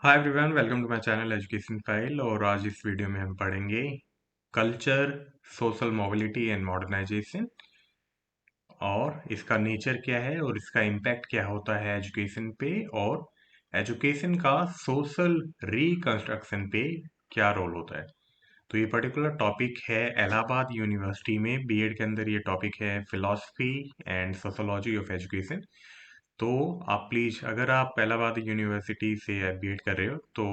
Hi everyone, welcome to my channel education file. और आज इस वीडियो में हम पढ़ेंगे culture, social mobility and modernisation, और इसका नेचर क्या है और इसका इम्पैक्ट क्या होता है एजुकेशन पे, और एजुकेशन का सोशल रिकंस्ट्रक्शन पे क्या रोल होता है। तो ये पर्टिकुलर टॉपिक है इलाहाबाद यूनिवर्सिटी में बीएड के अंदर। ये टॉपिक है philosophy and sociology of education. तो आप प्लीज़, अगर आप इलाहाबाद यूनिवर्सिटी से बीएड कर रहे हो तो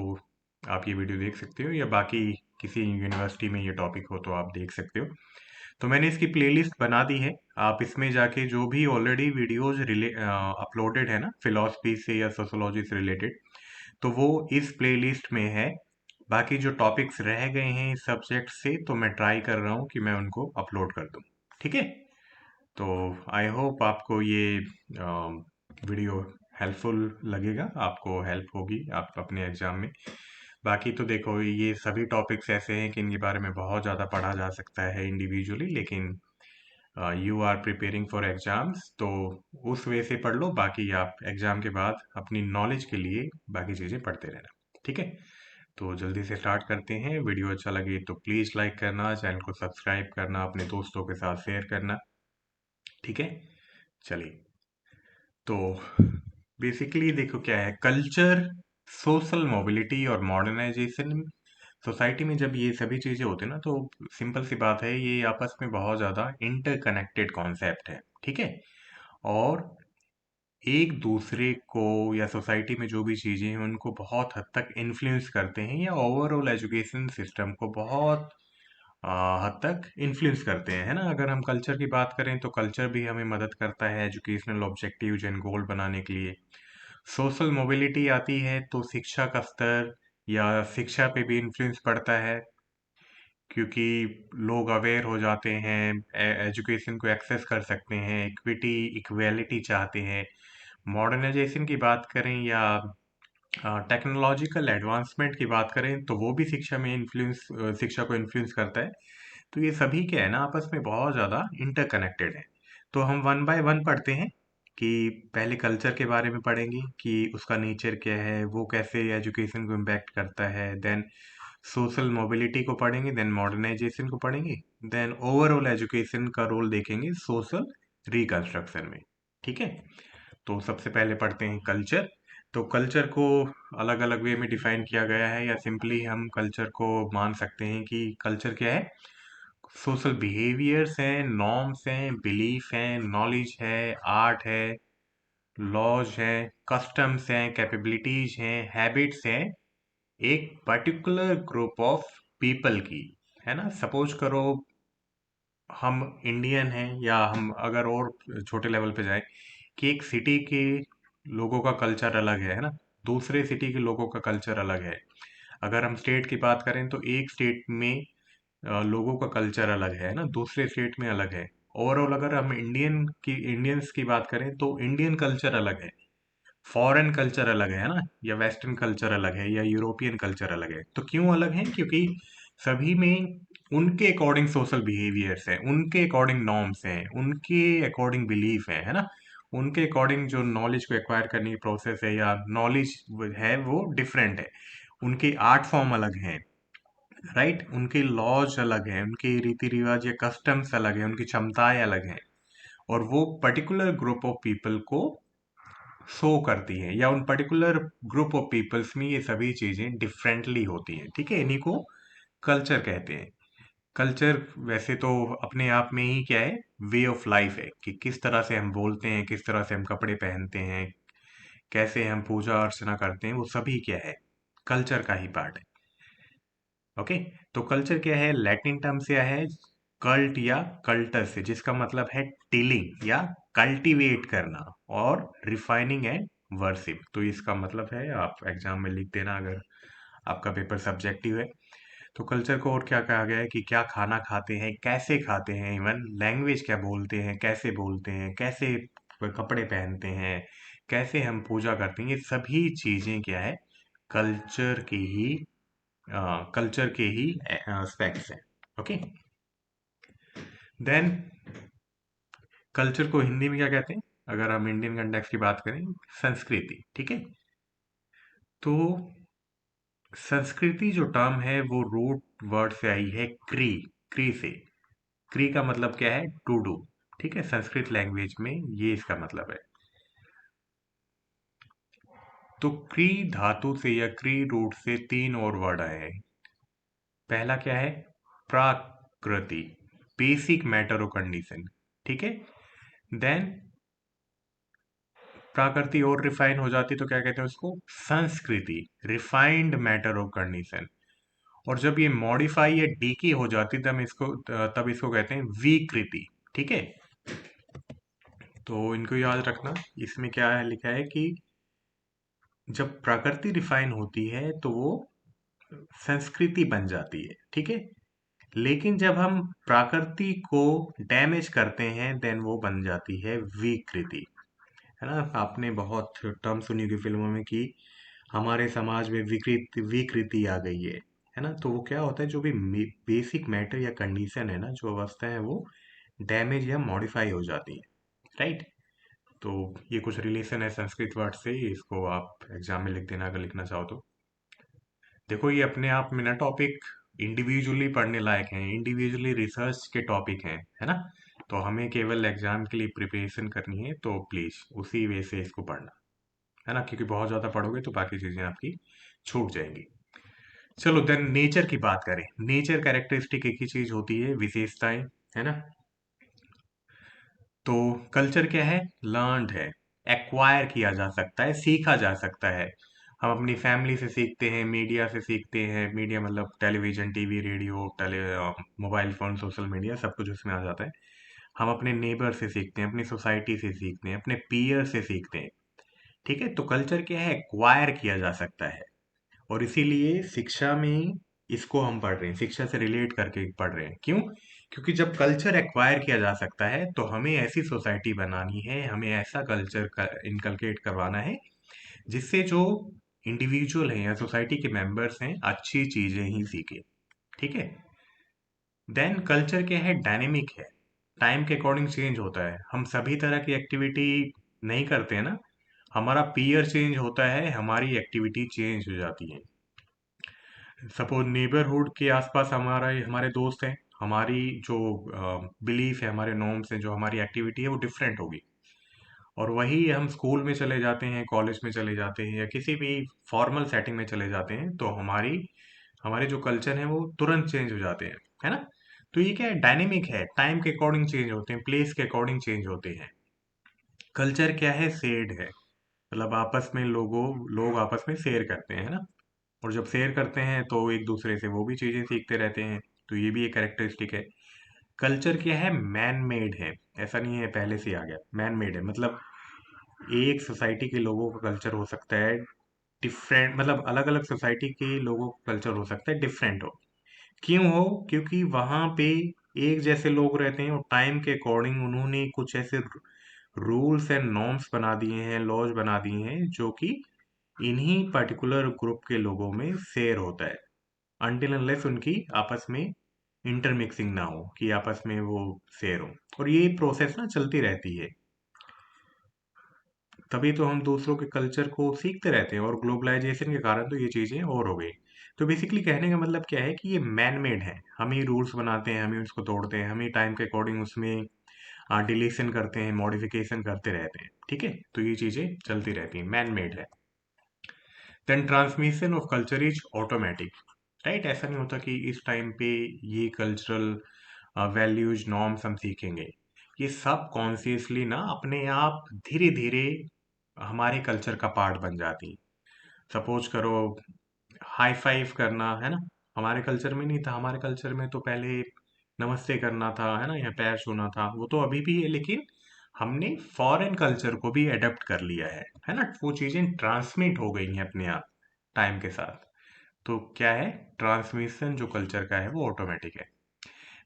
आप ये वीडियो देख सकते हो, या बाकी किसी यूनिवर्सिटी में ये टॉपिक हो तो आप देख सकते हो। तो मैंने इसकी प्लेलिस्ट बना दी है। आप इसमें जाके जो भी ऑलरेडी वीडियोज अपलोडेड है ना फिलॉसफी से या सोशोलॉजी से रिलेटेड, तो वो इस प्लेलिस्ट में है। बाकी जो टॉपिक्स रह गए हैं इस सब्जेक्ट से, तो मैं ट्राई कर रहा हूँ कि मैं उनको अपलोड कर दूँ। ठीक है। तो आई होप आपको ये वीडियो हेल्पफुल लगेगा, आपको हेल्प होगी आप अपने एग्जाम में। बाकी तो देखो, ये सभी टॉपिक्स ऐसे हैं कि इनके बारे में बहुत ज़्यादा पढ़ा जा सकता है इंडिविजुअली, लेकिन you are preparing for exams, तो उस वे से पढ़ लो। बाकी आप एग्जाम के बाद अपनी नॉलेज के लिए बाकी चीज़ें पढ़ते रहना। ठीक है। तो जल्दी से स्टार्ट करते हैं। वीडियो अच्छा लगे तो प्लीज़ लाइक करना, चैनल को सब्सक्राइब करना, अपने दोस्तों के साथ शेयर करना। ठीक है। चलिए। तो बेसिकली देखो क्या है कल्चर, सोशल मोबिलिटी और मॉडर्नाइजेशन। सोसाइटी में जब ये सभी चीजें होती है ना, तो सिंपल सी बात है, ये आपस में बहुत ज्यादा इंटरकनेक्टेड कॉन्सेप्ट है। ठीक है। और एक दूसरे को या सोसाइटी में जो भी चीजें हैं उनको बहुत हद तक इन्फ्लुएंस करते हैं, या ओवरऑल एजुकेशन सिस्टम को बहुत हद तक इन्फ्लुएंस करते हैं, है ना। अगर हम कल्चर की बात करें तो कल्चर भी हमें मदद करता है एजुकेशनल ऑब्जेक्टिव्स एंड गोल बनाने के लिए। सोशल मोबिलिटी आती है तो शिक्षा का स्तर या शिक्षा पे भी इन्फ्लुएंस पड़ता है, क्योंकि लोग अवेयर हो जाते हैं, एजुकेशन को एक्सेस कर सकते हैं, इक्विटी इक्वेलिटी चाहते हैं। मॉडर्नाइजेशन की बात करें या टेक्नोलॉजिकल एडवांसमेंट की बात करें तो वो भी शिक्षा को इन्फ्लुएंस करता है। तो ये सभी क्या है ना, आपस में बहुत ज़्यादा इंटरकनेक्टेड है। तो हम वन बाय वन पढ़ते हैं कि पहले कल्चर के बारे में पढ़ेंगे कि उसका नेचर क्या है, वो कैसे एजुकेशन को इम्पैक्ट करता है। देन सोशल मोबिलिटी को पढ़ेंगे, देन मॉडर्नाइजेशन को पढ़ेंगे, देन ओवरऑल एजुकेशन का रोल देखेंगे सोशल रिकंस्ट्रक्शन में। ठीक है। तो सबसे पहले पढ़ते हैं कल्चर। तो कल्चर को अलग अलग वे में डिफाइन किया गया है, या सिंपली हम कल्चर को मान सकते हैं कि कल्चर क्या है। सोशल बिहेवियर्स हैं, नॉर्म्स हैं, बिलीफ हैं, नॉलेज है, आर्ट है, लॉज हैं, कस्टम्स हैं, कैपेबिलिटीज हैं, हैबिट्स हैं, एक पर्टिकुलर ग्रुप ऑफ पीपल की। है ना। सपोज करो हम इंडियन हैं, या हम अगर और छोटे लेवल पे जाए कि एक सिटी के लोगों का कल्चर अलग है ना, दूसरे सिटी के लोगों का कल्चर अलग है। अगर हम स्टेट की बात करें तो एक स्टेट में लोगों का कल्चर अलग है ना, दूसरे स्टेट में अलग है। ओवरऑल अगर हम इंडियंस की बात करें तो इंडियन कल्चर अलग है, फॉरेन कल्चर अलग है ना, या वेस्टर्न कल्चर अलग है, या यूरोपियन कल्चर अलग है। तो क्यों अलग है? क्योंकि सभी में उनके अकॉर्डिंग सोशल बिहेवियर्स हैं, उनके अकॉर्डिंग नॉर्म्स हैं, उनके अकॉर्डिंग बिलीफ है ना। उनके अकॉर्डिंग जो नॉलेज को एक्वायर करने की प्रोसेस है या नॉलेज है वो डिफरेंट है। उनके आर्ट फॉर्म अलग हैं, राइट। उनके लॉज अलग हैं, उनके रीति रिवाज या कस्टम्स अलग हैं, उनकी क्षमताएं अलग हैं। और वो पर्टिकुलर ग्रुप ऑफ पीपल को शो करती है, या उन पर्टिकुलर ग्रुप ऑफ पीपल्स में ये सभी चीजें डिफरेंटली होती हैं। ठीक है। इन्हीं को कल्चर कहते हैं। कल्चर वैसे तो अपने आप में ही क्या है, वे ऑफ लाइफ है, कि किस तरह से हम बोलते हैं, किस तरह से हम कपड़े पहनते हैं, कैसे हम पूजा अर्चना करते हैं, वो सभी क्या है, कल्चर का ही पार्ट है। ओके। तो कल्चर क्या है, लैटिन टर्म से आया है कल्ट या कल्टस से, जिसका मतलब है टिलिंग या कल्टीवेट करना, और रिफाइनिंग एंड वर्शिप। तो इसका मतलब है, आप एग्जाम में लिख देना अगर आपका पेपर सब्जेक्टिव है। तो कल्चर को और क्या कहा गया है कि क्या खाना खाते हैं, कैसे खाते हैं, इवन लैंग्वेज क्या बोलते हैं, कैसे बोलते हैं, कैसे कपड़े पहनते हैं, कैसे हम पूजा करते हैं, ये सभी चीजें क्या है, कल्चर की ही कल्चर के ही एस्पेक्ट्स हैं। ओके। देन कल्चर को हिंदी में क्या कहते हैं, अगर हम इंडियन कंटेक्स्ट की बात करें, संस्कृति। ठीक है। तो संस्कृति जो टर्म है वो रूट वर्ड से आई है क्री। क्री से। क्री का मतलब क्या है? To do. ठीक है, संस्कृत लैंग्वेज में ये इसका मतलब है। तो क्री धातु से या क्री रूट से तीन और वर्ड आए हैं। पहला क्या है? प्राकृति, बेसिक मैटर और कंडीशन। ठीक है। देन प्राकृति और रिफाइन हो जाती तो क्या कहते हैं उसको? संस्कृति, रिफाइंड मैटर और कंडीशन। और जब ये मॉडिफाई या डीके हो जाती तब इसको कहते हैं विकृति। ठीक है। तो इनको याद रखना। इसमें क्या है लिखा है कि जब प्रकृति रिफाइन होती है तो वो संस्कृति बन जाती है। ठीक है। लेकिन जब हम प्रकृति को डैमेज करते हैं देन वो बन जाती है विकृति। है ना? आपने बहुत टर्म सुनी होगी फिल्मों में कि हमारे समाज में विकृति आ गई है ना? तो वो क्या होता है, जो भी बेसिक मैटर या कंडीशन है ना, जो अवस्था है वो डैमेज या मॉडिफाई हो जाती है। राइट। तो ये कुछ रिलेशन है संस्कृत वर्ड से, इसको आप एग्जाम में लिख देना अगर लिखना चाहो तो। देखो ये अपने आप में ना टॉपिक इंडिविजुअली पढ़ने लायक हैं, इंडिविजुअली रिसर्च के टॉपिक हैं, है ना? तो हमें केवल एग्जाम के लिए प्रिपरेशन करनी है, तो प्लीज उसी वे से इसको पढ़ना, है ना? क्योंकि बहुत ज्यादा पढ़ोगे तो बाकी चीजें आपकी छूट जाएंगी। चलो देन नेचर की बात करें। नेचर कैरेक्टरिस्टिक एक ही चीज होती है, विशेषताएं, है ना? तो कल्चर क्या है? लर्नड है, एक्वायर किया जा सकता है, सीखा जा सकता है। हम अपनी फैमिली से सीखते हैं, मीडिया से सीखते हैं। मीडिया मतलब television, TV, radio, mobile phone, social media, सब कुछ उसमें आ जाता है। हम अपने नेबर से सीखते हैं, अपनी सोसाइटी से सीखते हैं, अपने पीयर से सीखते हैं। ठीक है। तो कल्चर क्या है? एक्वायर किया जा सकता है। और इसीलिए शिक्षा में इसको हम पढ़ रहे हैं, शिक्षा से रिलेट करके पढ़ रहे हैं। क्यों? क्योंकि जब कल्चर एक्वायर किया जा सकता है तो हमें ऐसी सोसाइटी बनानी है, हमें ऐसा कल्चर का इनकलकेट करवाना है जिससे जो इंडिविजुअल हैं या सोसाइटी के मेंबर्स हैं अच्छी चीजें ही सीखे। ठीक है। देन कल्चर क्या है? डायनेमिक है, टाइम के अकॉर्डिंग चेंज होता है। हम सभी तरह की एक्टिविटी नहीं करते हैं ना। हमारा पीयर चेंज होता है, हमारी एक्टिविटी चेंज हो जाती है। सपोज नेबरहुड के आसपास हमारे दोस्त हैं, हमारी जो बिलीफ है, हमारे नॉर्म्स हैं, जो हमारी एक्टिविटी है वो डिफरेंट होगी। और वही हम स्कूल में चले जाते हैं, कॉलेज में चले जाते हैं या किसी भी फॉर्मल सेटिंग में चले जाते हैं तो हमारी हमारे जो कल्चर है वो तुरंत चेंज हो जाते हैं। है ना? तो ये क्या है? डायनेमिक है, टाइम के अकॉर्डिंग चेंज होते हैं, प्लेस के अकॉर्डिंग चेंज होते हैं। कल्चर क्या है? शेयर्ड है, मतलब आपस में लोग आपस में शेयर करते हैं, है ना? और जब शेयर करते हैं तो एक दूसरे से वो भी चीजें सीखते रहते हैं। तो ये भी एक कैरेक्टरिस्टिक है। कल्चर क्या है? मैन मेड है। ऐसा नहीं है पहले से ही आ गया, मैन मेड है। मतलब एक सोसाइटी के लोगों का कल्चर हो सकता है डिफरेंट, मतलब अलग अलग सोसाइटी के लोगों का कल्चर हो सकता है डिफरेंट हो। क्यों हो? क्योंकि वहां पे एक जैसे लोग रहते हैं और टाइम के अकॉर्डिंग उन्होंने कुछ ऐसे रूल्स एंड नॉर्म्स बना दिए हैं, लॉज बना दिए हैं जो कि इन्हीं पर्टिकुलर ग्रुप के लोगों में शेयर होता है, अनटिल अनलेस उनकी आपस में इंटरमिक्सिंग ना हो, कि आपस में वो शेयर हो। और ये प्रोसेस ना चलती रहती है। तभी तो हम दूसरों के कल्चर को सीखते रहते हैं, और ग्लोबलाइजेशन के कारण तो ये चीजें और हो गई। तो बेसिकली कहने का मतलब क्या है कि ये मैन मेड है, हम ही रूल्स बनाते हैं, हम ही उसको तोड़ते हैं, हम ही टाइम के अकॉर्डिंग उसमें डिलीशन करते हैं, मॉडिफिकेशन करते रहते हैं। ठीक है। तो ये चीजें चलती रहती हैं, मैन मेड है। Then transmission of culture is automatic. Right. ऐसा नहीं होता कि इस टाइम पे ये कल्चरल वैल्यूज नॉर्म्स हम सीखेंगे। ये सब कॉन्शियसली ना अपने आप धीरे धीरे हमारे कल्चर का पार्ट बन जाती हैं। सपोज करो हाई फाइव करना, है ना? हमारे कल्चर में नहीं था। हमारे कल्चर में तो पहले नमस्ते करना था, है ना, या पैर छूना था। वो तो अभी भी है, लेकिन हमने फॉरेन कल्चर को भी अडेप्ट कर लिया है ना? वो चीजें ट्रांसमिट हो गई हैं अपने आप टाइम के साथ। तो क्या है? ट्रांसमिशन जो कल्चर का है वो ऑटोमेटिक है।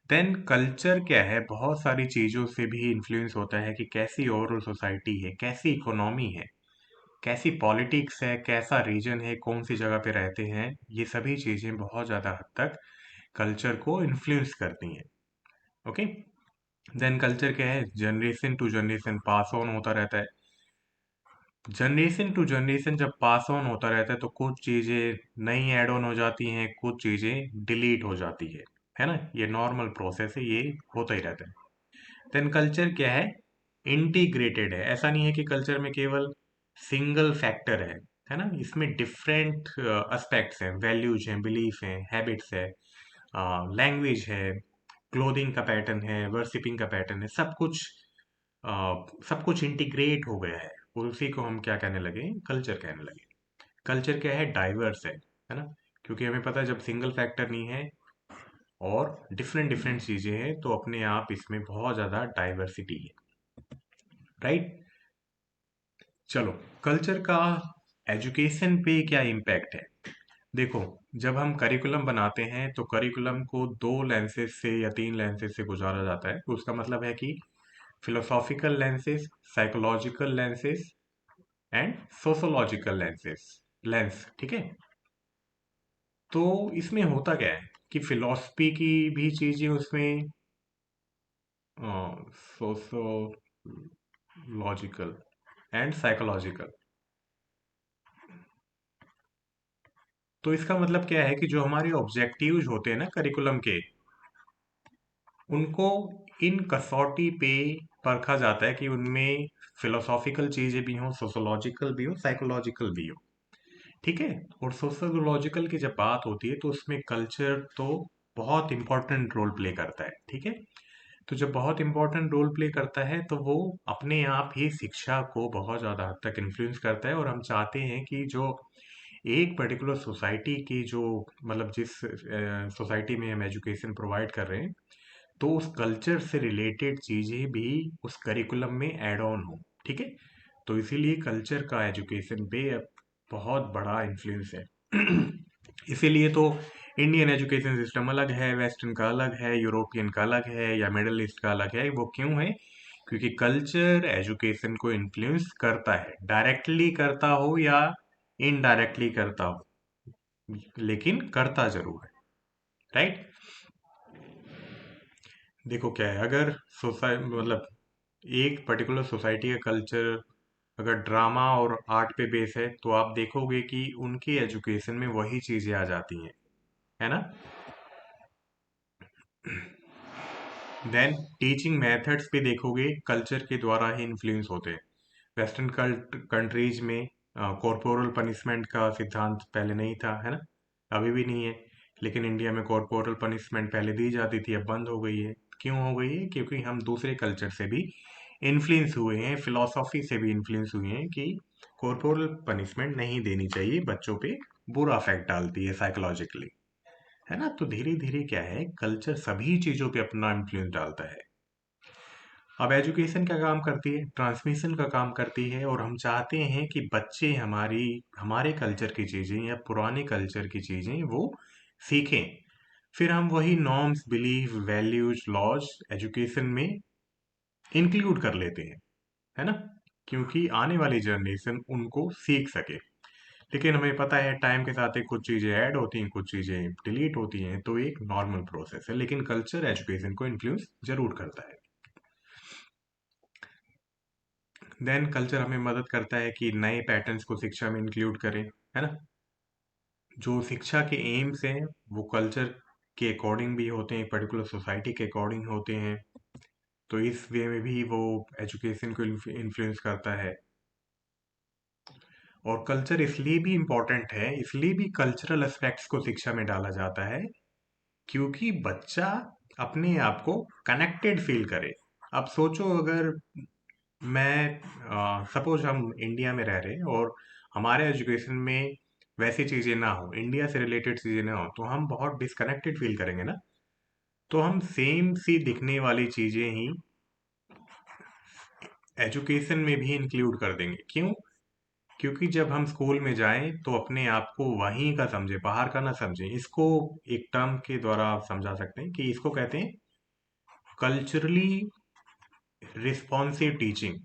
देन कल्चर क्या है? बहुत सारी चीजों से भी इन्फ्लुएंस होता है कि कैसी ओवरऑल सोसाइटी है, कैसी इकोनॉमी है, कैसी पॉलिटिक्स है, कैसा रीजन है, कौन सी जगह पे रहते हैं। ये सभी चीजें बहुत ज्यादा हद तक कल्चर को इन्फ्लुएंस करती हैं। ओके। देन कल्चर क्या है? Generation to generation pass on होता रहता है। जनरेशन टू जनरेशन जब पास ऑन होता रहता है तो कुछ चीज़ें नई ऐड ऑन हो जाती हैं, कुछ चीज़ें डिलीट हो जाती है ना? ये नॉर्मल प्रोसेस है, ये होता ही रहता है। देन कल्चर क्या है? इंटीग्रेटेड है। ऐसा नहीं है कि कल्चर में केवल सिंगल फैक्टर है ना? इसमें डिफरेंट एस्पेक्ट्स हैं, वैल्यूज हैं, बिलीफ हैं, हैबिट्स है, लैंग्वेज है, क्लोथिंग का पैटर्न है, वर्शिपिंग का पैटर्न है, सब कुछ इंटीग्रेट हो गया है और उसी को हम क्या कहने लगे? कल्चर कहने लगे। कल्चर क्या है? डाइवर्स है ना? क्योंकि हमें पता है जब सिंगल फैक्टर नहीं है और डिफरेंट डिफरेंट चीजें हैं तो अपने आप इसमें बहुत ज्यादा डाइवर्सिटी है, राइट? चलो, कल्चर का एजुकेशन पे क्या इम्पैक्ट है? देखो, जब हम करिकुलम बनाते हैं तो करिकुलम को दो लेंसेज से या तीन लेंसेज से गुजारा जाता है, तो उसका मतलब है कि philosophical lenses, psychological lenses and sociological lens, ठीक है? तो इसमें होता क्या है कि फिलॉसफी की भी चीजें उसमें, सोशोलॉजिकल एंड साइकोलॉजिकल, तो इसका मतलब क्या है कि जो हमारे ऑब्जेक्टिव्स होते हैं ना करिकुलम के, उनको इन कसौटी पे परखा जाता है कि उनमें फिलोसॉफिकल चीजें भी हों, सोशोलॉजिकल भी हो, साइकोलॉजिकल भी हो, ठीक है? और सोशोलॉजिकल की जब बात होती है तो उसमें कल्चर तो बहुत इंपॉर्टेंट रोल प्ले करता है, ठीक है? तो जब बहुत इंपॉर्टेंट रोल प्ले करता है तो वो अपने आप ही शिक्षा को बहुत ज़्यादा हद तक इन्फ्लुएंस करता है, और हम चाहते हैं कि जो एक पर्टिकुलर सोसाइटी की जो, मतलब जिस सोसाइटी में हम एजुकेशन प्रोवाइड कर रहे हैं, तो उस कल्चर से रिलेटेड चीज़ें भी उस करिकुलम में ऐड ऑन हो, ठीक है? तो इसीलिए कल्चर का एजुकेशन पे बहुत बड़ा इन्फ्लुएंस है। इसीलिए तो इंडियन एजुकेशन सिस्टम अलग है, वेस्टर्न का अलग है, यूरोपियन का अलग है या मिडल ईस्ट का अलग है। वो क्यों है? क्योंकि कल्चर एजुकेशन को इन्फ्लुएंस करता है, डायरेक्टली करता हो या इनडायरेक्टली करता हो, लेकिन करता जरूर है, राइट? देखो क्या है, अगर सोसाइ मतलब एक पर्टिकुलर सोसाइटी का कल्चर अगर ड्रामा और आर्ट पे बेस है तो आप देखोगे कि उनकी एजुकेशन में वही चीजें आ जाती हैं, है ना? देन टीचिंग मेथड्स पे देखोगे कल्चर के द्वारा ही इन्फ्लुएंस होते हैं। वेस्टर्न कंट्रीज में कॉर्पोरल पनिशमेंट का सिद्धांत पहले नहीं था, है ना? अभी भी नहीं है। लेकिन इंडिया में कॉर्पोरल पनिशमेंट पहले दी जाती थी, अब बंद हो गई है। क्यों हो गई है? क्योंकि हम दूसरे कल्चर से भी इन्फ्लुएंस हुए हैं, फिलोसॉफी से भी इन्फ्लुएंस हुए हैं कि कॉर्पोरल पनिशमेंट नहीं देनी चाहिए, बच्चों पे बुरा इफेक्ट डालती है साइकोलॉजिकली, है ना? तो धीरे धीरे क्या है, कल्चर सभी चीजों पे अपना इन्फ्लुएंस डालता है। अब एजुकेशन क्या काम करती है? ट्रांसमिशन का काम करती है, और हम चाहते हैं कि बच्चे हमारे कल्चर की चीजें या पुराने कल्चर की चीजें वो सीखें। फिर हम वही norms, belief, values, laws education में इंक्लूड कर लेते हैं, है ना? क्योंकि आने वाली जनरेशन उनको सीख सके। लेकिन हमें पता है टाइम के साथ ही कुछ चीजें ऐड होती हैं, कुछ चीजें डिलीट होती हैं, तो एक नॉर्मल प्रोसेस है, लेकिन कल्चर एजुकेशन को इन्फ्लुएंस जरूर करता है। देन कल्चर हमें मदद करता है कि नए पैटर्न्स को शिक्षा में इंक्लूड करें, है ना? जो शिक्षा के एम्स हैं वो कल्चर के अकॉर्डिंग भी होते हैं, पर्टिकुलर सोसाइटी के अकॉर्डिंग होते हैं, तो इस वे में भी वो एजुकेशन को इन्फ्लुएंस करता है। और कल्चर इसलिए भी इम्पोर्टेंट है, इसलिए भी कल्चरल एस्पेक्ट्स को शिक्षा में डाला जाता है, क्योंकि बच्चा अपने आप को कनेक्टेड फील करे। अब सोचो, अगर मैं सपोज हम इंडिया में रह रहे हैं और हमारे एजुकेशन में वैसी चीज़ें ना हो, इंडिया से रिलेटेड चीज़ें ना हो, तो हम बहुत डिस्कनेक्टेड फील करेंगे ना? तो हम सेम सी दिखने वाली चीज़ें ही एजुकेशन में भी इंक्लूड कर देंगे। क्यों? क्योंकि जब हम स्कूल में जाएं तो अपने आप को वहीं का समझे, बाहर का ना समझें। इसको एक टर्म के द्वारा आप समझा सकते हैं कि इसको कहते हैं कल्चरली रिस्पॉन्सिव टीचिंग।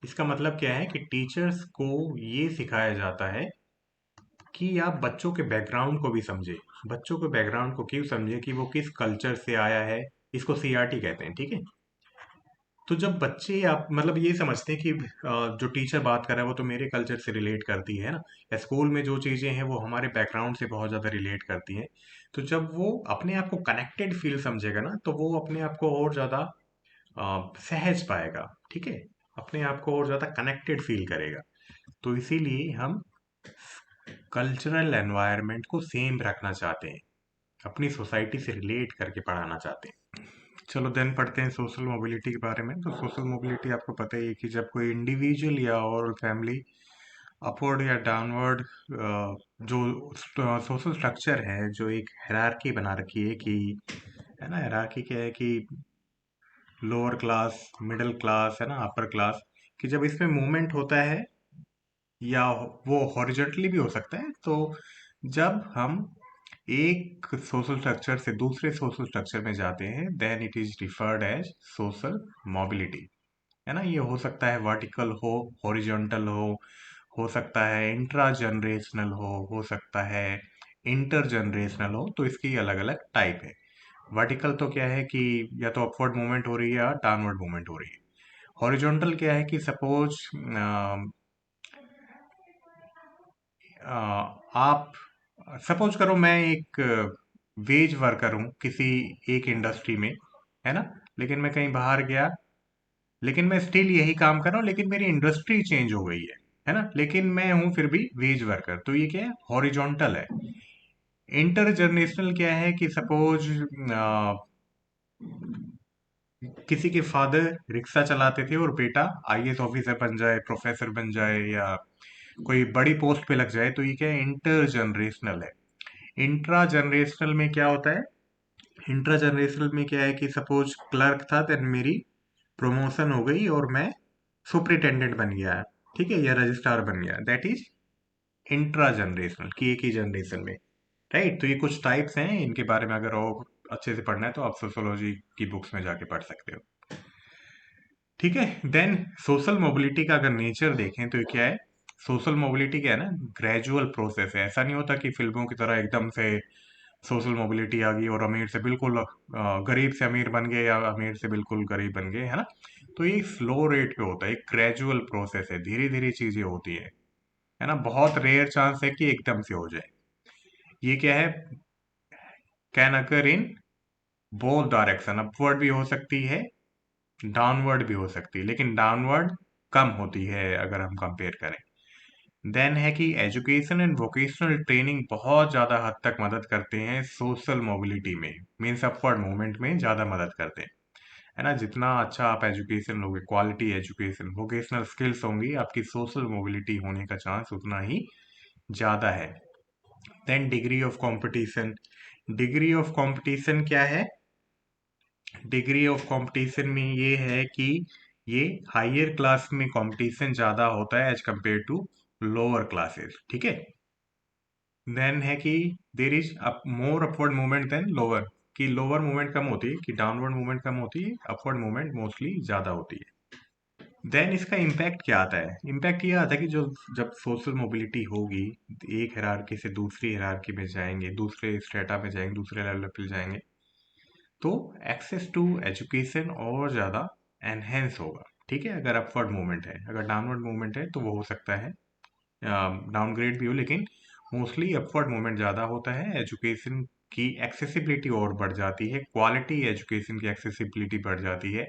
इसका मतलब क्या है कि टीचर्स को ये सिखाया जाता है कि आप बच्चों के बैकग्राउंड को भी समझे। बच्चों के बैकग्राउंड को क्यों समझे? कि वो किस कल्चर से आया है। इसको सीआरटी कहते हैं, ठीक है? तो जब बच्चे आप मतलब ये समझते हैं कि जो टीचर बात कर रहा है वो तो मेरे कल्चर से रिलेट करती है ना, या स्कूल में जो चीज़ें हैं वो हमारे बैकग्राउंड से बहुत ज़्यादा रिलेट करती हैं, तो जब वो अपने आप को कनेक्टेड फील समझेगा ना, तो वो अपने आप को और ज़्यादा सहज पाएगा, ठीक है? अपने आप को और ज़्यादा कनेक्टेड फील करेगा। तो इसीलिए हम कल्चरल एनवायरनमेंट को सेम रखना चाहते हैं, अपनी सोसाइटी से रिलेट करके पढ़ाना चाहते हैं। चलो देन पढ़ते हैं सोशल मोबिलिटी के बारे में। तो सोशल मोबिलिटी आपको पता ही है कि जब कोई इंडिविजुअल या और फैमिली अपवर्ड या डाउनवर्ड जो सोशल स्ट्रक्चर है, जो एक हायरार्की बना रखी है कि, है ना, हायरार्की क्या है कि लोअर क्लास, मिडिल क्लास, है ना, अपर क्लास, कि जब इसमें मूवमेंट होता है या वो हॉरिजॉन्टली भी हो सकता है, तो जब हम एक सोशल स्ट्रक्चर से दूसरे सोशल स्ट्रक्चर में जाते हैं, then it is referred as social mobility, है ना। ये हो सकता है वर्टिकल हॉरिजॉन्टल हो सकता है इंट्रा जनरेशनल हो सकता है इंटर जनरेशनल हो, तो इसकी अलग अलग टाइप है। वर्टिकल तो क्या है कि या तो अपवर्ड मूवमेंट हो रही है या डाउनवर्ड मूवमेंट हो रही है। हॉरिजॉन्टल क्या है कि सपोज आप सपोज करो मैं एक वेज वर्कर हूँ किसी एक इंडस्ट्री में, है ना, लेकिन मैं कहीं बाहर गया, लेकिन मैं स्टिल यही काम कर रहा हूँ, लेकिन मेरी इंडस्ट्री चेंज हो गई है ना, लेकिन मैं हूँ फिर भी वेज वर्कर, तो ये क्या है, हॉरिजॉन्टल है। इंटर जनरेशनल क्या है कि सपोज किसी के फादर रिक्शा चलाते थे और बेटा आईएएस ऑफिसर बन जाए, प्रोफेसर बन जाए, या कोई बड़ी पोस्ट पे लग जाए, तो ये क्या है, इंटर जनरेशनल है। इंट्रा जनरेशनल में क्या होता है, इंट्रा जनरेशनल में क्या है कि सपोज क्लर्क था, देन मेरी प्रमोशन हो गई और मैं सुपरिटेंडेंट बन गया, ठीक है, या रजिस्ट्रार बन गया, दैट इज इंट्रा जनरेशनल की एक ही जनरेशन में, राइट। तो ये कुछ टाइप्स हैं, इनके बारे में अगर और अच्छे से पढ़ना है तो आप सोशोलॉजी की बुक्स में जाके पढ़ सकते हो, ठीक है। देन सोशल मोबिलिटी का अगर नेचर देखें तो ये क्या है, सोशल मोबिलिटी क्या है ना, ग्रेजुअल प्रोसेस है। ऐसा नहीं होता कि फिल्मों की तरह एकदम से सोशल मोबिलिटी आ गई और अमीर से बिल्कुल गरीब से अमीर बन गए या अमीर से बिल्कुल गरीब बन गए, है ना। तो ये स्लो रेट पे होता है, एक ग्रेजुअल प्रोसेस है, धीरे धीरे चीजें होती है ना। बहुत रेयर चांस है कि एकदम से हो जाए। ये क्या है, can occur in both direction, upward भी हो सकती है, डाउनवर्ड भी हो सकती है, लेकिन डाउनवर्ड कम होती है अगर हम कंपेयर करें। देन है कि एजुकेशन एंड वोकेशनल ट्रेनिंग बहुत ज़्यादा हद तक मदद करते हैं सोशल मोबिलिटी में, मीन्स अपवर्ड मूवमेंट में ज़्यादा मदद करते हैं, है ना। जितना अच्छा आप एजुकेशन लोगे, क्वालिटी एजुकेशन, वोकेशनल स्किल्स होंगी, आपकी सोशल मोबिलिटी होने का चांस उतना ही ज़्यादा है। Then degree of competition, degree of competition क्या है, डिग्री ऑफ कंपटीशन में ये है कि ये हायर क्लास में कंपटीशन ज़्यादा होता है as compare to lower classes, ठीक है। देन है कि there is up more upward movement than lower, कि लोअर मूवमेंट कम होती है, कि डाउनवर्ड मूवमेंट कम होती है, अपवर्ड मूवमेंट मोस्टली ज़्यादा होती है। देन इसका इम्पैक्ट क्या आता है, इम्पैक्ट ये आता है कि जो जब सोशल मोबिलिटी होगी, एक हायरार्की से दूसरी हायरार्की में जाएंगे, दूसरे स्ट्रेटा में जाएंगे, दूसरे लेवल पे जाएंगे, तो एक्सेस टू एजुकेशन और ज़्यादा एनहेंस होगा, ठीक है, अगर अपवर्ड मूवमेंट है। अगर डाउनवर्ड मूवमेंट है तो वो हो सकता है डाउनग्रेड भी हो, लेकिन मोस्टली अपवर्ड मूवमेंट ज़्यादा होता है। एजुकेशन की एक्सेसिबिलिटी और बढ़ जाती है, क्वालिटी एजुकेशन की एक्सेसिबिलिटी बढ़ जाती है,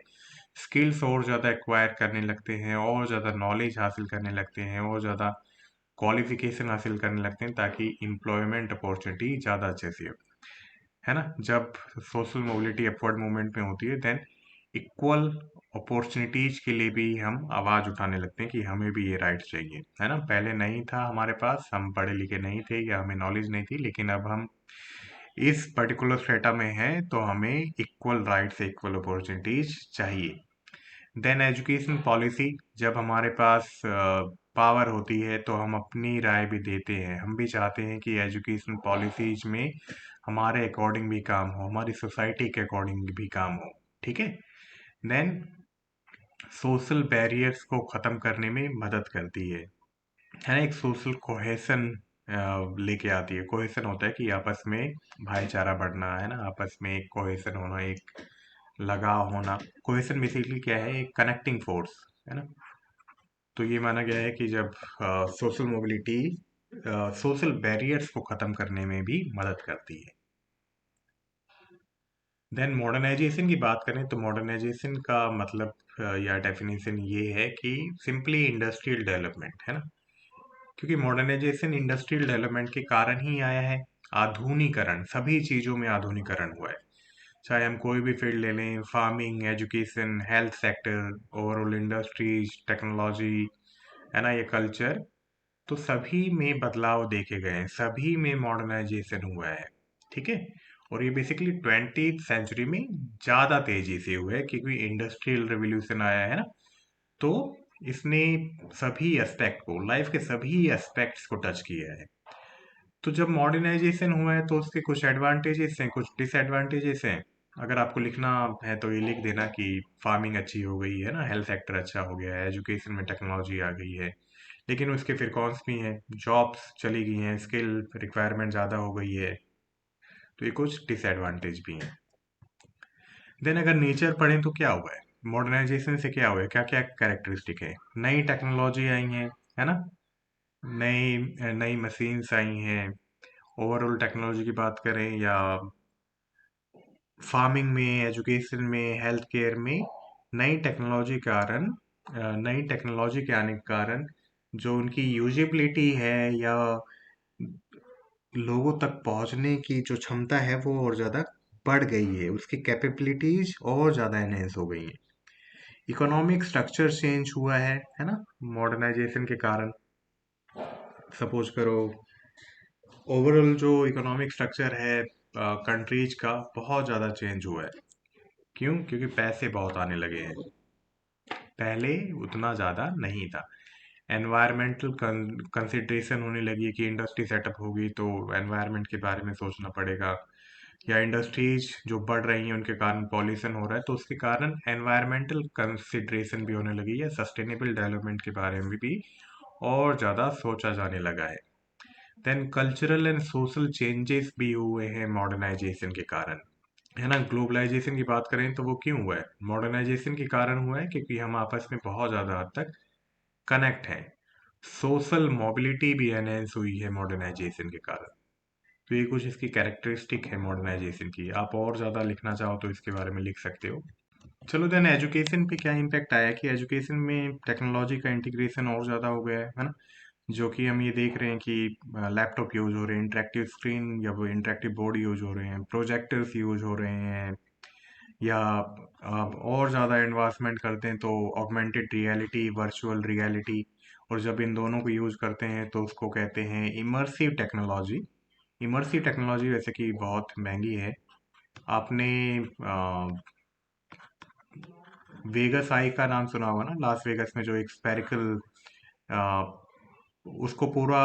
स्किल्स और ज़्यादा एक्वायर करने लगते हैं, और ज़्यादा नॉलेज हासिल करने लगते हैं, और ज़्यादा क्वालिफिकेशन हासिल करने लगते हैं, ताकि एम्प्लॉयमेंट अपॉर्चुनिटी ज़्यादा अच्छे से हो, है ना। जब सोशल मोबिलिटी अपवर्ड मूवमेंट में होती है, देन इक्वल अपॉर्चुनिटीज के लिए भी हम आवाज़ उठाने लगते हैं कि हमें भी ये राइट्स चाहिए, है ना। पहले नहीं था हमारे पास, हम पढ़े लिखे नहीं थे या हमें नॉलेज नहीं थी, लेकिन अब हम इस पर्टिकुलर स्टेटा में हैं, तो हमें इक्वल राइट्स, इक्वल अपॉर्चुनिटीज चाहिए। देन एजुकेशन पॉलिसी, जब हमारे पास पावर होती है तो हम अपनी राय भी देते हैं, हम भी चाहते हैं कि एजुकेशन पॉलिसीज में हमारे अकॉर्डिंग भी काम हो, हमारी सोसाइटी के अकॉर्डिंग भी काम हो, ठीक है। देन सोशल बैरियर्स को ख़त्म करने में मदद करती है ना। एक सोशल कोहेसन लेके आती है। कोहेसन होता है कि आपस में भाईचारा बढ़ना, है ना, आपस में एक कोहेसन होना, एक लगाव होना। कोहेशन बेसिकली क्या है, एक कनेक्टिंग फोर्स है ना। तो ये माना गया है कि जब सोशल मोबिलिटी सोशल बैरियर्स को खत्म करने में भी मदद करती है। देन मॉडर्नाइजेशन की बात करें तो मॉडर्नाइजेशन का मतलब या डेफिनेशन ये है कि सिंपली इंडस्ट्रियल डेवलपमेंट है ना। क्योंकि मॉडर्नाइजेशन इंडस्ट्रियल डेवलपमेंट के कारण ही आया है। आधुनिकरण, सभी चीज़ों में आधुनिकरण हुआ है। चाहे हम कोई भी फील्ड ले लें, farming, education, health sector, overall industries, technology, है ना, ये कल्चर, तो सभी में बदलाव देखे गए हैं, सभी में मॉडर्नाइजेशन हुआ है। ठीक है। और ये बेसिकली 20th सेंचुरी में ज़्यादा तेजी से हुआ है क्योंकि इंडस्ट्रियल रेवोल्यूशन आया है ना। तो इसने सभी एस्पेक्ट को, लाइफ के सभी एस्पेक्ट्स को टच किया है। तो जब मॉडर्नाइजेशन हुआ है तो उसके कुछ एडवांटेजेस हैं, कुछ डिसएडवांटेजेस हैं। अगर आपको लिखना है तो ये लिख देना कि फार्मिंग अच्छी हो गई है ना, हेल्थ सेक्टर अच्छा हो गया है, एजुकेशन में टेक्नोलॉजी आ गई है। लेकिन उसके फिर कॉन्स भी हैं, जॉब्स चली गई हैं, स्किल रिक्वायरमेंट ज़्यादा हो गई है। तो ये कुछ डिसएडवांटेज भी हैं। देन अगर नेचर पढ़ें तो क्या हुआ है, मॉडर्नाइजेशन से क्या हुआ है, क्या क्या कैरेक्टरिस्टिक है। नई टेक्नोलॉजी आई है, है ना। नई नई मशीन्स आई हैं। ओवरऑल टेक्नोलॉजी की बात करें या फार्मिंग में, एजुकेशन में, हेल्थ केयर में, नई टेक्नोलॉजी के कारण नई टेक्नोलॉजी के आने के कारण जो उनकी यूजेबिलिटी है या लोगों तक पहुंचने की जो क्षमता है वो और ज़्यादा बढ़ गई है, उसकी कैपेबिलिटीज और ज़्यादा एनहेंस हो गई हैं। इकोनॉमिक स्ट्रक्चर चेंज हुआ है ना, मॉडर्नाइजेशन के कारण। सपोज करो, ओवरऑल जो इकोनॉमिक स्ट्रक्चर है कंट्रीज का, बहुत ज़्यादा चेंज हुआ है। क्यों? क्योंकि पैसे बहुत आने लगे हैं, पहले उतना ज़्यादा नहीं था। एनवायरमेंटल कंसिडरेशन होने लगी है कि इंडस्ट्री सेटअप होगी तो एनवायरनमेंट के बारे में सोचना पड़ेगा, या इंडस्ट्रीज जो बढ़ रही हैं उनके कारण पॉल्यूशन हो रहा है तो उसके कारण एनवायरमेंटल कंसिडरेशन भी होने लगी है, सस्टेनेबल डेवलपमेंट के बारे में भी और ज़्यादा सोचा जाने लगा है। Then cultural and social changes भी हुए हैं मॉडर्नाइजेशन के कारण, है ना। ग्लोबलाइजेशन की बात करें तो वो क्यों हुआ है, मॉडर्नाइजेशन के कारण हुआ है क्योंकि हम आपस में बहुत ज़्यादा हद तक कनेक्ट हैं। सोशल मोबिलिटी भी एनहेंस हुई है मॉडर्नाइजेशन के कारण। तो ये कुछ इसकी कैरेक्टरिस्टिक है मॉडर्नाइजेशन की। आप और ज़्यादा लिखना चाहो तो इसके बारे में लिख सकते हो। चलो देन एजुकेशन पे क्या इम्पैक्ट आया कि एजुकेशन में टेक्नोलॉजी का इंटीग्रेशन और ज़्यादा हो गया है ना। जो कि हम ये देख रहे हैं कि लैपटॉप यूज हो रहे हैं, इंटरेक्टिव स्क्रीन या वो इंटरेक्टिव बोर्ड यूज हो रहे हैं, प्रोजेक्टर्स यूज हो रहे हैं, या आप और ज़्यादा एडवांसमेंट करते हैं तो ऑगमेंटेड रियलिटी, वर्चुअल रियलिटी। और जब इन दोनों को यूज करते हैं तो उसको कहते हैं इमर्सिव टेक्नोलॉजी। इमर्सिव टेक्नोलॉजी वैसे कि बहुत महंगी है। आपने वेगस आई का नाम सुना होगा ना, लास वेगस में जो एक स्पेरिकल, उसको पूरा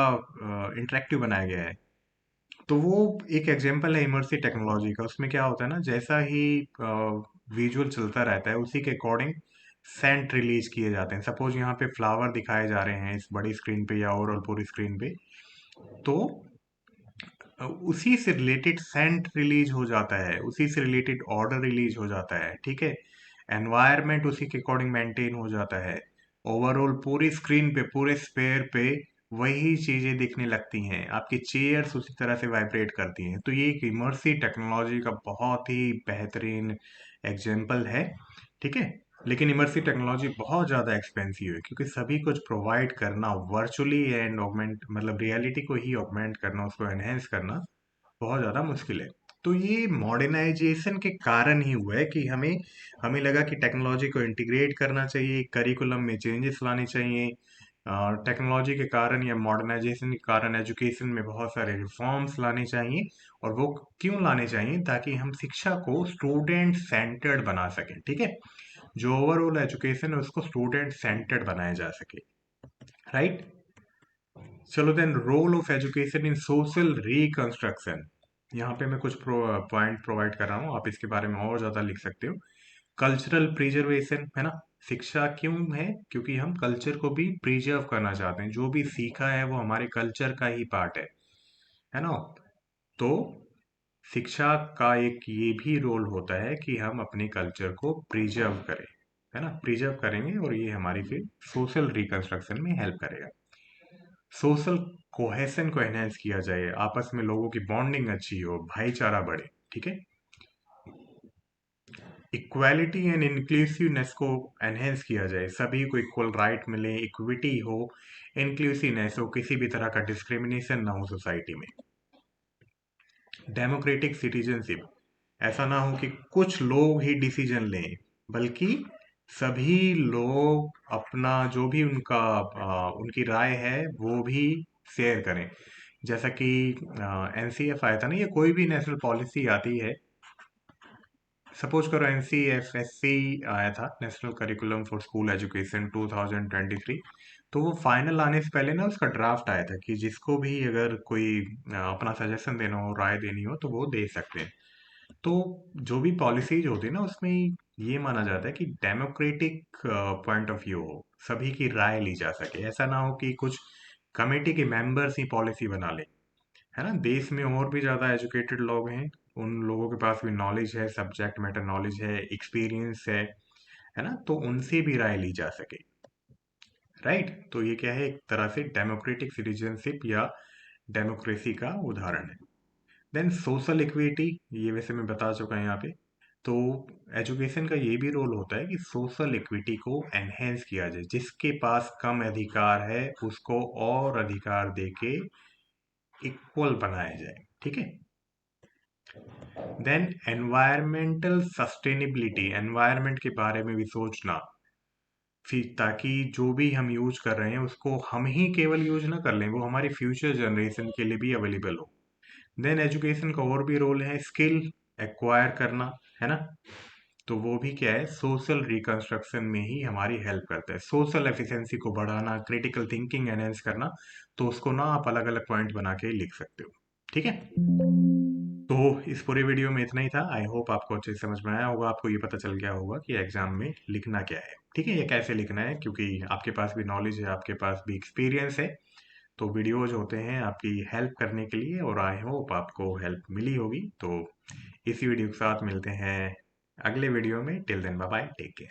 इंटरेक्टिव बनाया गया है। तो वो एक एग्जांपल है इमर्सिव टेक्नोलॉजी का। उसमें क्या होता है ना, जैसा ही विजुअल चलता रहता है उसी के अकॉर्डिंग सेंट रिलीज किए जाते हैं। सपोज यहाँ पे फ्लावर दिखाए जा रहे हैं इस बड़ी स्क्रीन पे या ओवरऑल पूरी स्क्रीन पे, तो उसी से रिलेटेड सेंट रिलीज हो जाता है, उसी से रिलेटेड ऑर्डर रिलीज हो जाता है। ठीक है। एनवायरनमेंट उसी के अकॉर्डिंग मेंटेन हो जाता है। ओवरऑल पूरी स्क्रीन पे, पूरे स्पेयर पे वही चीजें दिखने लगती हैं, आपकी चेयर्स उसी तरह से वाइब्रेट करती हैं। तो ये एक इमर्सिव टेक्नोलॉजी का बहुत ही बेहतरीन एग्जाम्पल है। ठीक है। लेकिन इमर्सिव टेक्नोलॉजी बहुत ज़्यादा एक्सपेंसिव है क्योंकि सभी कुछ प्रोवाइड करना वर्चुअली एंड ऑगमेंट, मतलब रियलिटी को ही ऑगमेंट करना, उसको एनहेंस करना बहुत ज़्यादा मुश्किल है। तो ये मॉडर्नाइजेशन के कारण ही हुआ है कि हमें हमें लगा कि टेक्नोलॉजी को इंटीग्रेट करना चाहिए, करिकुलम में चेंजेस लाने चाहिए। टेक्नोलॉजी के कारण या मॉडर्नाइजेशन के कारण एजुकेशन में बहुत सारे रिफॉर्म्स लाने चाहिए। और वो क्यों लाने चाहिए, ताकि हम शिक्षा को स्टूडेंट सेंटर्ड बना सकें। ठीक है। जो ओवरऑल एजुकेशन है उसको स्टूडेंट सेंटर्ड बनाया जा सके। राइट। चलो then role of education in social reconstruction. यहाँ पे मैं कुछ पॉइंट प्रोवाइड कर रहा हूँ, आप इसके बारे में और ज़्यादा लिख सकते हो। कल्चरल प्रिजर्वेशन, है ना। शिक्षा क्यों है, क्योंकि हम कल्चर को भी प्रिजर्व करना चाहते हैं, जो भी सीखा है वो हमारे कल्चर का ही पार्ट है ना। तो शिक्षा का एक ये भी रोल होता है कि हम अपने कल्चर को प्रिजर्व करें, है ना? प्रिजर्व करेंगे और ये हमारी फिर सोशल रिकंस्ट्रक्शन में हेल्प करेगा। सोशल कोहेशन को एनहेंस किया जाए, आपस में लोगों की बॉन्डिंग अच्छी हो, भाईचारा बढ़े, ठीक है? इक्वालिटी एंड इंक्लूसिवनेस को एनहेंस किया जाए, सभी को इक्वल राइट मिले, इक्विटी हो, इंक्लूसिवनेस हो, किसी भी तरह का डिस्क्रिमिनेशन ना हो सोसाइटी में। डेमोक्रेटिक सिटीजनशिप, ऐसा ना हो कि कुछ लोग ही डिसीजन लें, बल्कि सभी लोग अपना जो भी उनकी राय है वो भी शेयर करें। जैसा कि एनसीएफ आया था ना, ये कोई भी नेशनल पॉलिसी आती है, सपोज करो एनसीएफएससी आया था, national curriculum for school education 2023। तो वो फाइनल आने से पहले ना उसका ड्राफ्ट आया था कि जिसको भी अगर कोई अपना सजेशन देना हो, राय देनी हो, तो वो दे सकते हैं। तो जो भी पॉलिसीज होती है ना, उसमें ये माना जाता है कि डेमोक्रेटिक पॉइंट ऑफ व्यू हो, सभी की राय ली जा सके। ऐसा ना हो कि कुछ कमेटी के मेंबर्स ही पॉलिसी बना ले, है ना? देश में और भी ज़्यादा एजुकेटेड लोग हैं, उन लोगों के पास भी नॉलेज है, सब्जेक्ट मैटर नॉलेज है, एक्सपीरियंस है ना? तो उनसे भी राय ली जा सके, राइट? तो ये क्या है, एक तरह से डेमोक्रेटिक सिटीजनशिप या डेमोक्रेसी का उदाहरण है। देन सोशल इक्विटी, ये वैसे मैं बता चुका हूँ यहाँ पे। तो एजुकेशन का ये भी रोल होता है कि सोशल इक्विटी को एनहेंस किया जाए, जिसके पास कम अधिकार है उसको और अधिकार देके इक्वल बनाया जाए, ठीक है? देन एनवायरमेंटल सस्टेनेबिलिटी, एनवायरमेंट के बारे में भी सोचना, फिर ताकि जो भी हम यूज कर रहे हैं उसको हम ही केवल यूज ना कर लें, वो हमारी फ्यूचर जनरेशन के लिए भी अवेलेबल हो। देन एजुकेशन का और भी रोल है, स्किल एक्वायर करना, है ना? तो वो भी क्या है, सोशल रिकंस्ट्रक्शन में ही हमारी हेल्प करता है। सोशल एफिशिएंसी को बढ़ाना, क्रिटिकल थिंकिंग एनहेंस करना, तो उसको ना आप अलग अलग पॉइंट बना के लिख सकते हो, ठीक है? तो इस पूरे वीडियो में इतना ही था। आई होप आपको अच्छे से समझ में आया होगा, आपको ये पता चल गया होगा कि एग्जाम में लिखना क्या है, ठीक है? ये कैसे लिखना है, क्योंकि आपके पास भी नॉलेज है, आपके पास भी एक्सपीरियंस है। तो वीडियोज होते हैं आपकी हेल्प करने के लिए, और आई होप आपको हेल्प मिली होगी। तो इसी वीडियो के साथ मिलते हैं अगले वीडियो में। Till then bye bye, take care.